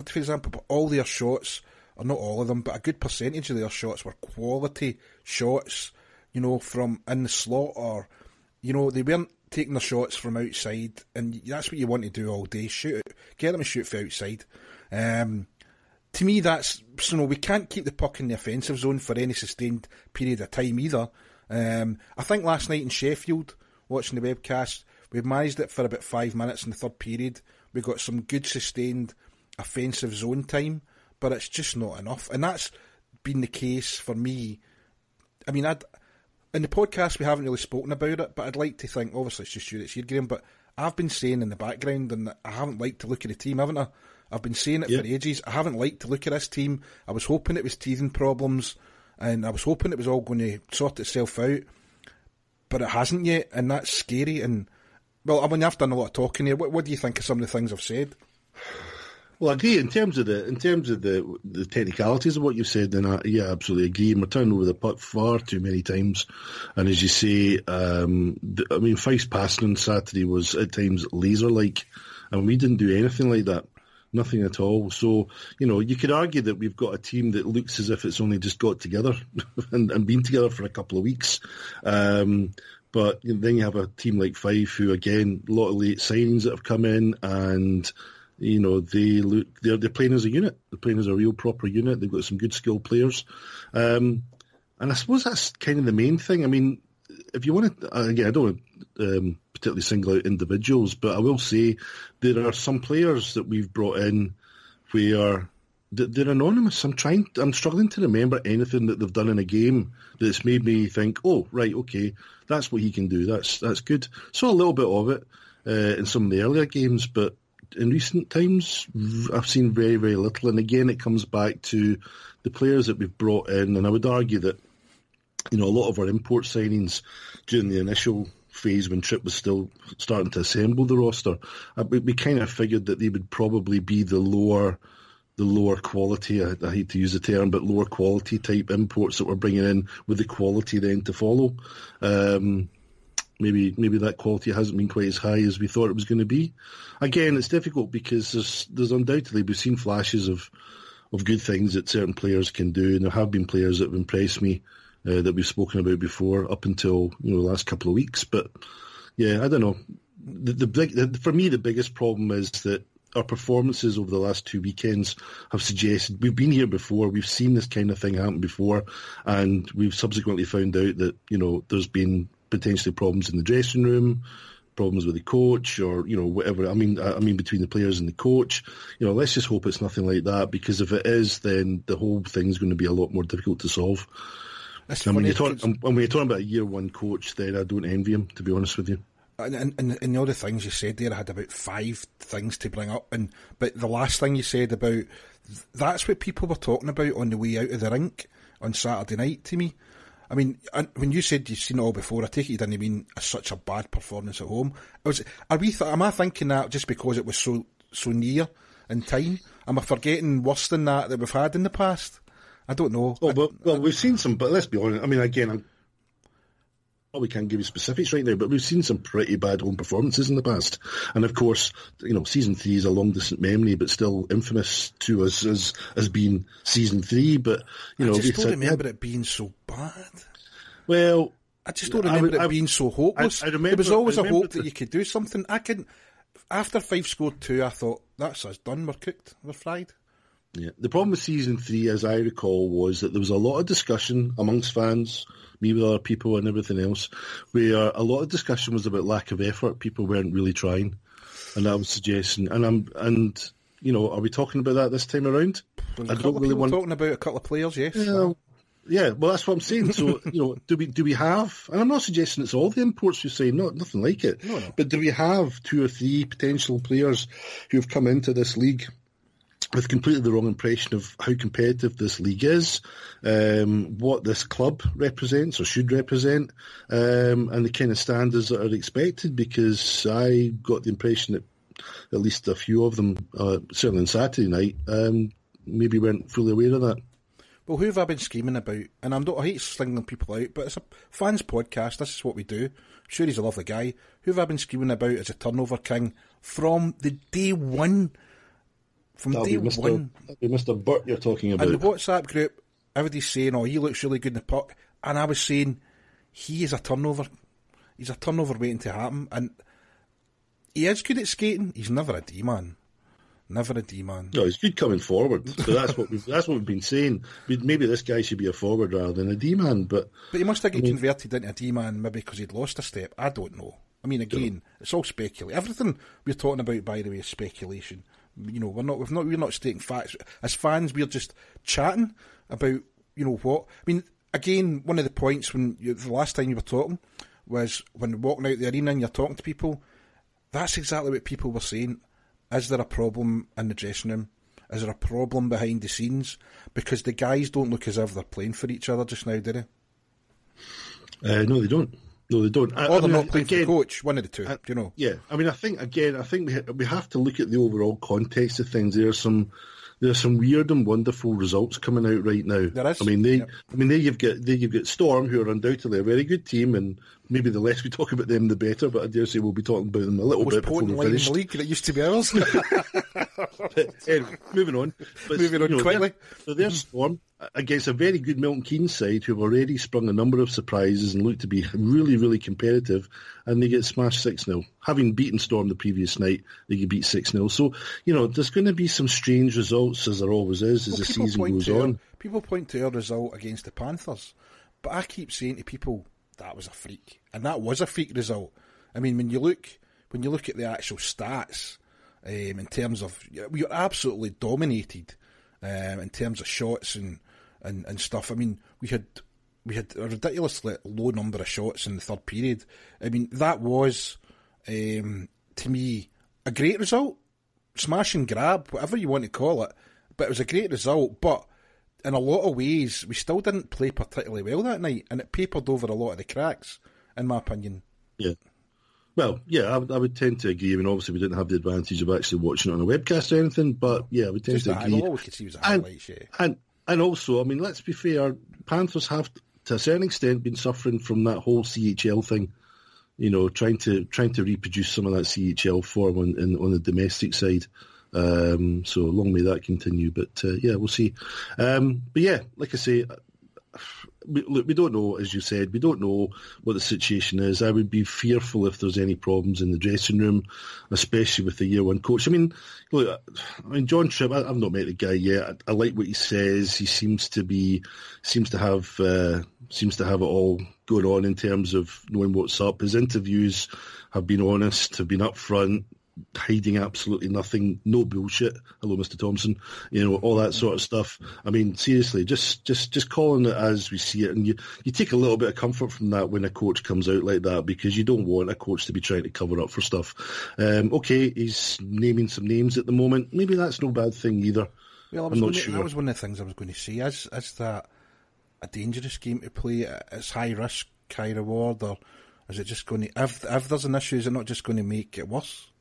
for example, but all their shots, or not all of them, but a good percentage of their shots were quality shots, you know, from in the slot, or, you know, they weren't taking their shots from outside, and that's what you want to do all day, shoot it, get them to shoot from outside. To me, that's, so no, we can't keep the puck in the offensive zone for any sustained period of time either. I think last night in Sheffield, watching the webcast, we managed it for about 5 minutes in the third period. We got some good sustained offensive zone time, but it's just not enough. And that's been the case for me. I mean, in the podcast we haven't really spoken about it, but I'd like to think, obviously it's just you that's here, Graham, but I've been saying in the background, and I haven't liked to look at the team, haven't I? I've been saying it for ages. I haven't liked to look at this team. I was hoping it was teething problems, and I was hoping it was all going to sort itself out, but it hasn't yet, and that's scary. And well, I mean, I've done a lot of talking here. What do you think of some of the things I've said? Well, I agree in terms of the technicalities of what you said. Then I absolutely agree. And we're turning over the puck far too many times. And as you say, I mean, Fife's passing on Saturday was at times laser-like, and we didn't do anything like that. Nothing at all. So, you know, you could argue that we've got a team that looks as if it's only just got together and been together for a couple of weeks. But then you have a team like Fife, who, again, a lot of late signings that have come in, and, you know, they're playing as a unit. They're playing as a real proper unit. They've got some good skilled players. And I suppose that's kind of the main thing. I mean, if you want to, again, I don't want to particularly single out individuals, but I will say there are some players that we've brought in where they're anonymous. I'm struggling to remember anything that they've done in a game that's made me think, oh, right, okay, that's what he can do. That's good. Saw a little bit of it in some of the earlier games, but in recent times, I've seen very, very little. And again, it comes back to the players that we've brought in, and I would argue that, you know, a lot of our import signings during the initial phase when Tripp was still starting to assemble the roster, we kind of figured that they would probably be the lower quality, I hate to use the term, but lower quality type imports that we're bringing in with the quality then to follow. Maybe that quality hasn't been quite as high as we thought it was going to be. Again, it's difficult because there's undoubtedly, we've seen flashes of good things that certain players can do, and there have been players that have impressed me that we've spoken about before up until, you know, the last couple of weeks. But yeah, I don't know. For me, the biggest problem is that our performances over the last 2 weekends have suggested we've been here before, we've seen this kind of thing happen before, and we've subsequently found out that, you know, there's been potentially problems in the dressing room, problems with the coach, or, you know, whatever. I mean between the players and the coach. You know, let's just hope it's nothing like that, because if it is, then the whole thing's going to be a lot more difficult to solve. And when you're talking about a year one coach, then I don't envy him, to be honest with you. And all the things you said there, I had about 5 things to bring up, but the last thing you said about, that's what people were talking about on the way out of the rink on Saturday night to me. I mean, when you said you've seen it all before, I take it you didn't mean such a bad performance at home. Am I thinking that just because it was so near in time? Am I forgetting worse than that we've had in the past? I don't know. Well, we've seen some, but let's be honest. I mean, again, we can't give you specifics right now, but we've seen some pretty bad home performances in the past. And of course, you know, season 3 is a long distant memory, but still infamous to us as being season 3. But, you know, I just don't remember it being so bad. Well, I just don't remember it being so hopeless. There was always a hope that you could do something. After Fife scored 2, I thought, that's us done, we're cooked, we're fried. Yeah. The problem with season 3, as I recall, was that there was a lot of discussion amongst fans, me with other people and everything else, where a lot of discussion was about lack of effort. People weren't really trying, and I was suggesting, and you know, are we talking about that this time around? I don't really want talking about a couple of players, yes. Yeah, well, that's what I'm saying. So, you know, do we have? And I'm not suggesting it's all the imports you say, nothing like it. No. But do we have 2 or 3 potential players who have come into this league with completely the wrong impression of how competitive this league is, what this club represents or should represent, and the kind of standards that are expected? Because I got the impression that at least a few of them, certainly on Saturday night, maybe weren't fully aware of that. Well, who have I been scheming about? And I hate singling people out, but it's a fans podcast. This is what we do. I'm sure he's a lovely guy. Who have I been scheming about as a turnover king from the day one? From That'll day be Mr. one. That'll be Mr. Burt you're talking about. In the WhatsApp group, everybody's saying, oh, he looks really good in the puck. And I was saying, he is a turnover. He's a turnover waiting to happen. And he is good at skating. He's never a D-man. Never a D-man. No, he's good coming forward. So that's what we've been saying. Maybe this guy should be a forward rather than a D-man. But he must have got converted into a D-man maybe because he'd lost a step. I don't know. I mean, again, it's all speculation. Everything we're talking about, by the way, is speculation. You know, we're not stating facts. As fans, we're just chatting about, you know, what. I mean, again, one of the points the last time you were talking was when walking out the arena and you're talking to people. That's exactly what people were saying. Is there a problem in the dressing room? Is there a problem behind the scenes? Because the guys don't look as if they're playing for each other just now, do they? No, they don't. No, they don't. Or they're not playing for the coach. One of the two, you know. Yeah, I mean, I think we have to look at the overall context of things. There's some weird and wonderful results coming out right now. There is. I mean, there you've got Storm, who are undoubtedly a very good team, and maybe the less we talk about them, the better. But I dare say we'll be talking about them a little bit before we finish. In the league, and it used to be ours. Anyway, moving on. But, moving on quickly. So there's Storm against a very good Milton Keynes side who have already sprung a number of surprises and look to be really, really competitive, and they get smashed 6-0. Having beaten Storm the previous night, they get beat 6-0. So, you know, there's going to be some strange results, as there always is, as the season goes on. People point to our result against the Panthers, but I keep saying to people, that was a freak. And that was a freak result. I mean, when you look at the actual stats, in terms of, we were absolutely dominated in terms of shots and stuff. I mean, we had a ridiculously low number of shots in the third period. I mean, that was, to me, a great result. Smash and grab, whatever you want to call it. But it was a great result. But in a lot of ways, we still didn't play particularly well that night. And it papered over a lot of the cracks, in my opinion. Yeah. Well, yeah, I would tend to agree. I mean, obviously, we didn't have the advantage of actually watching it on a webcast or anything, but yeah, I would tend to agree. All we could see was highlights, and also, I mean, let's be fair, Panthers have, to a certain extent, been suffering from that whole CHL thing. You know, trying to reproduce some of that CHL form on the domestic side. So long may that continue. But yeah, we'll see. But yeah, like I say. Look, we don't know, as you said, we don't know what the situation is. I would be fearful if there's any problems in the dressing room, especially with the year one coach. I mean, look, John Tripp, I've not met the guy yet. I like what he says. He seems to have it all going on in terms of knowing what's up. His interviews have been honest, have been upfront, hiding absolutely nothing, no bullshit. Hello, Mr. Thompson. You know, all that sort of stuff. I mean, seriously, just calling it as we see it, and you take a little bit of comfort from that when a coach comes out like that, because you don't want a coach to be trying to cover up for stuff. Okay, he's naming some names at the moment. Maybe that's no bad thing either. Well, I'm not sure. That was one of the things I was going to say. Is that a dangerous game to play? It's high risk, high reward, or is it just going to? If there's an issue, is it not just going to make it worse?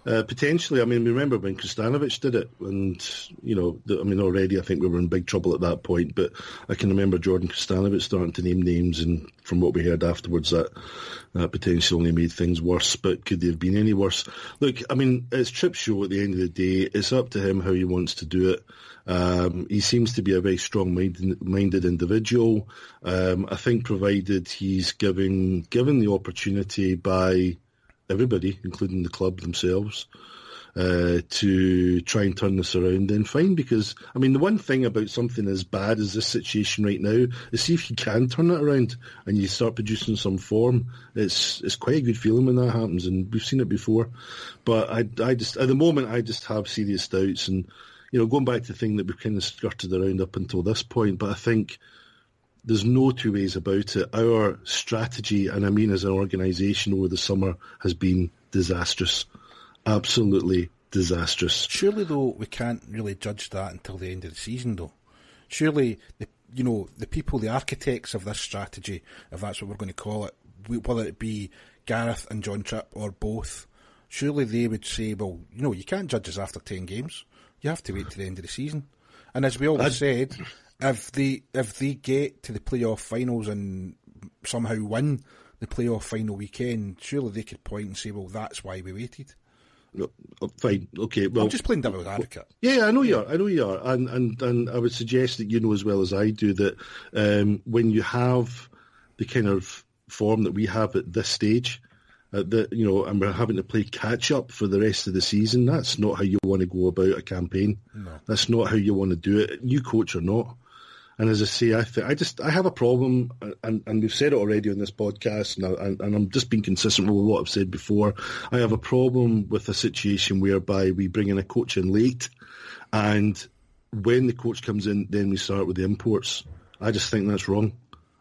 Potentially. I mean, remember when Kristanovic did it, and, you know, already I think we were in big trouble at that point, but I can remember Jordan Kristanovic starting to name names, and from what we heard afterwards, that potentially only made things worse. But could they have been any worse? Look, I mean, it's Tripp's show at the end of the day. It's up to him how he wants to do it. He seems to be a very strong-minded individual. I think provided he's given the opportunity by everybody, including the club themselves, to try and turn this around, then fine. Because, I mean, the one thing about something as bad as this situation right now is, see if you can turn it around and you start producing some form. It's quite a good feeling when that happens, and we've seen it before. But I just, at the moment, I just have serious doubts. And, you know, going back to the thing that we've kind of skirted around up until this point, but I think there's no two ways about it. Our strategy, and I mean as an organisation over the summer, has been disastrous. Absolutely disastrous. Surely, though, we can't really judge that until the end of the season, though. Surely, the people, the architects of this strategy, if that's what we're going to call it, whether it be Gareth and John Tripp or both, surely they would say, well, you know, you can't judge us after 10 games. You have to wait till the end of the season. And as we always said, if they get to the playoff finals and somehow win the playoff final weekend, surely they could point and say, well, that's why we waited. No, fine, okay. Well, I'm just playing devil's advocate. Yeah, I know you are, and I would suggest that you know as well as I do that when you have the kind of form that we have at this stage, and we're having to play catch up for the rest of the season. That's not how you want to go about a campaign. No. That's not how you want to do it, new coach or not. And as I say, I have a problem, and we've said it already on this podcast, and I'm just being consistent with what I've said before. I have a problem with a situation whereby we bring in a coach in late, and when the coach comes in, then we start with the imports. I just think that's wrong.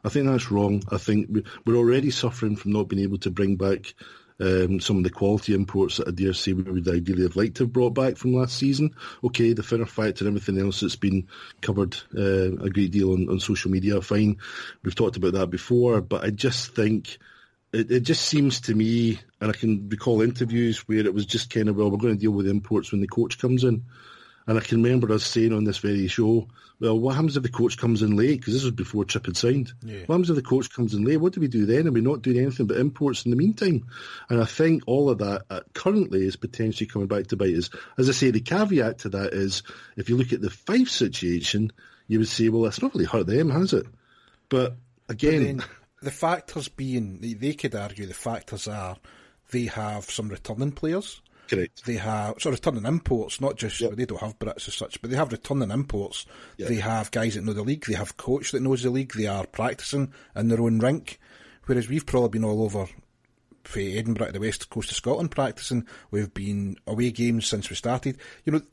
I think that's wrong. I think we're already suffering from not being able to bring back some of the quality imports that I dare say we would ideally have liked to have brought back from last season. Okay, the Finner fact and everything else that's been covered a great deal on social media, fine. We've talked about that before, but I just think it just seems to me, and I can recall interviews where it was just kind of, well, we're going to deal with imports when the coach comes in. And I can remember us saying on this very show, well, what happens if the coach comes in late? Because this was before Chip had signed. Yeah. What happens if the coach comes in late? What do we do then? Are we not doing anything but imports in the meantime? And I think all of that currently is potentially coming back to bite us. As I say, the caveat to that is, if you look at the Fife situation, you would say, well, that's not really hurt them, has it? But again... But the factors being, they could argue the factors are they have some returning players. Correct. They have returning imports, not just they don't have Brits as such, but they have returning imports. Yep. They have guys that know the league. They have a coach that knows the league. They are practising in their own rink, whereas we've probably been all over from Edinburgh to the west coast of Scotland practising. We've been away games since we started.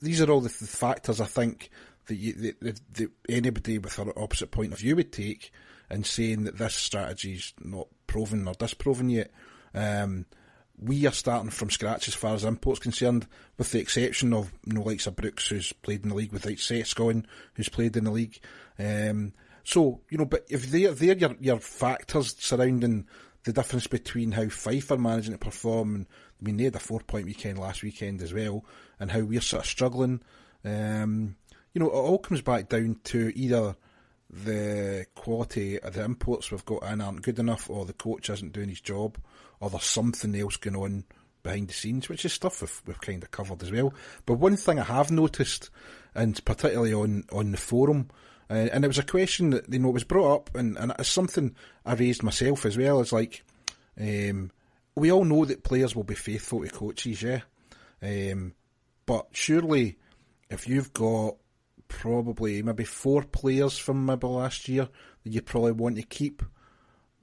These are all the factors I think that anybody with an opposite point of view would take in saying that this strategy's not proven or disproven yet. We are starting from scratch as far as imports concerned, with the exception of likes of Brooks, who's played in the league, with Sescon, who's played in the league. But if they're your factors surrounding the difference between how Fife are managing to perform, and I mean they had a 4-point weekend last weekend as well, and how we're sort of struggling. It all comes back down to either the quality of the imports we've got in aren't good enough, or the coach isn't doing his job, or there's something else going on behind the scenes, which is stuff we've kind of covered as well. But one thing I have noticed, and particularly on the forum, and it was a question that was brought up, and it's something I raised myself as well, is like, we all know that players will be faithful to coaches, yeah? But surely, if you've got probably maybe 4 players from maybe last year that you probably want to keep,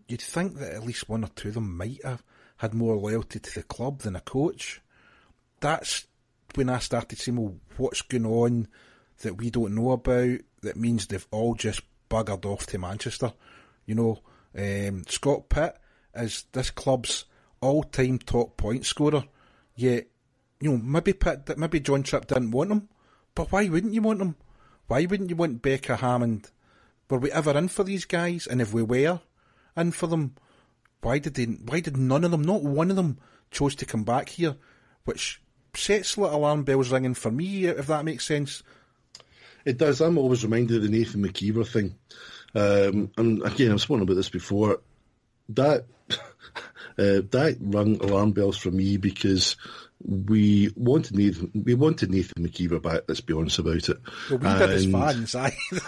you'd think that at least 1 or 2 of them might have had more loyalty to the club than a coach. That's when I started saying, well, what's going on that we don't know about that means they've all just buggered off to Manchester? Scott Pitt is this club's all-time top point scorer, yet maybe John Tripp didn't want him, but why wouldn't you want him? Why wouldn't you want Becca, Hammond? Were we ever in for these guys? And if we were in for them, why did none of them, not one of them, chose to come back here? Which sets little alarm bells ringing for me, if that makes sense. It does. I'm always reminded of the Nathan McKeever thing. And again, I've spoken about this before. That rung alarm bells for me because we wanted Nathan McKeever back. Let's be honest about it. Well, we did as fans.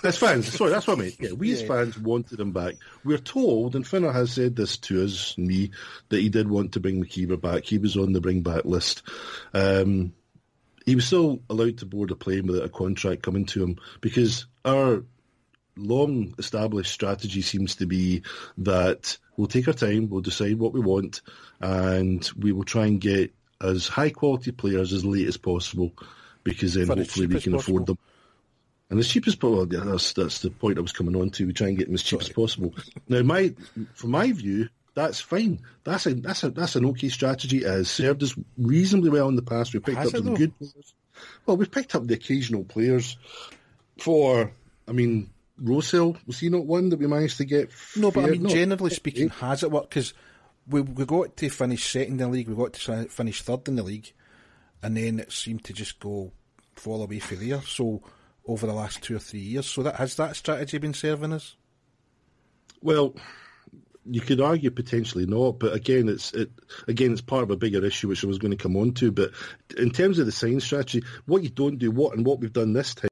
As fans, sorry, that's what I meant. Yeah, we as fans wanted him back. We're told, and Finner has said this to us, me, that he did want to bring McKeever back. He was on the bring back list. He was still allowed to board a plane without a contract coming to him because our long-established strategy seems to be that we'll take our time, we'll decide what we want, and we will try and get as high-quality players as late as possible, because then hopefully we can afford them. And as cheap as possible, yeah, that's the point I was coming on to. We try and get them as cheap as possible. Now, from my view, that's fine. That's an okay strategy. It has served us reasonably well in the past. We've picked up some good players. Well, we've picked up the occasional players for, Rosell, was he not one that we managed to get? No, but generally speaking, has it worked? Because we got to finish second in the league, we got to finish third in the league, and then it seemed to just fall away from there. So over the last 2 or 3 years, so has that strategy been serving us? Well, you could argue potentially not, but again, it's part of a bigger issue which I was going to come on to. But in terms of the sign strategy, what you don't do, what we've done this time.